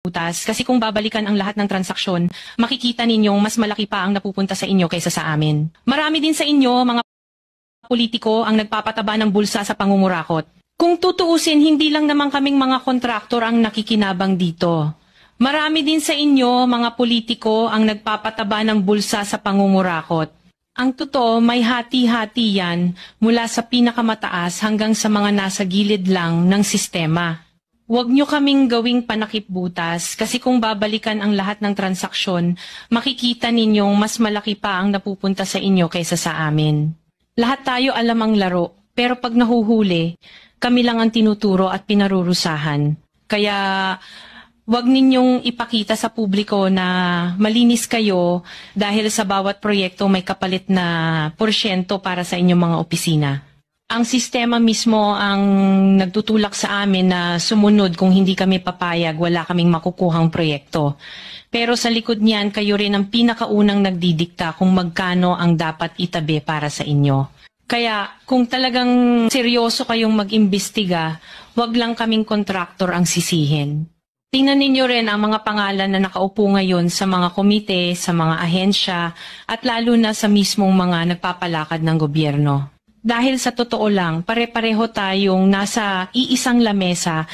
butas kasi kung babalikan ang lahat ng transaksyon, makikita ninyong mas malaki pa ang napupunta sa inyo kaysa sa amin. Marami din sa inyo, mga politiko, ang nagpapataba ng bulsa sa pangungurakot. Kung tutuusin, hindi lang naman kaming mga kontraktor ang nakikinabang dito. Marami din sa inyo, mga politiko, ang nagpapataba ng bulsa sa pangungurakot. Ang totoo, may hati-hati yan mula sa pinakamataas hanggang sa mga nasa gilid lang ng sistema. Huwag nyo kaming gawing panakipbutas kasi kung babalikan ang lahat ng transaksyon, makikita ninyong mas malaki pa ang napupunta sa inyo kaysa sa amin. Lahat tayo alam ang laro, pero pag nahuhuli, kami lang ang tinuturo at pinarurusahan. Kaya huwag ninyong ipakita sa publiko na malinis kayo dahil sa bawat proyekto may kapalit na porsyento para sa inyong mga opisina. Ang sistema mismo ang nagtutulak sa amin na sumunod kung hindi kami papayag, wala kaming makukuhang proyekto. Pero sa likod niyan, kayo rin ang pinakaunang nagdidikta kung magkano ang dapat itabi para sa inyo. Kaya kung talagang seryoso kayong mag-imbestiga, wag lang kaming kontraktor ang sisihin. Tingnan ninyo rin ang mga pangalan na nakaupo ngayon sa mga komite, sa mga ahensya, at lalo na sa mismong mga nagpapalakad ng gobyerno. Dahil sa totoo lang, pare-pareho tayong nasa iisang lamesa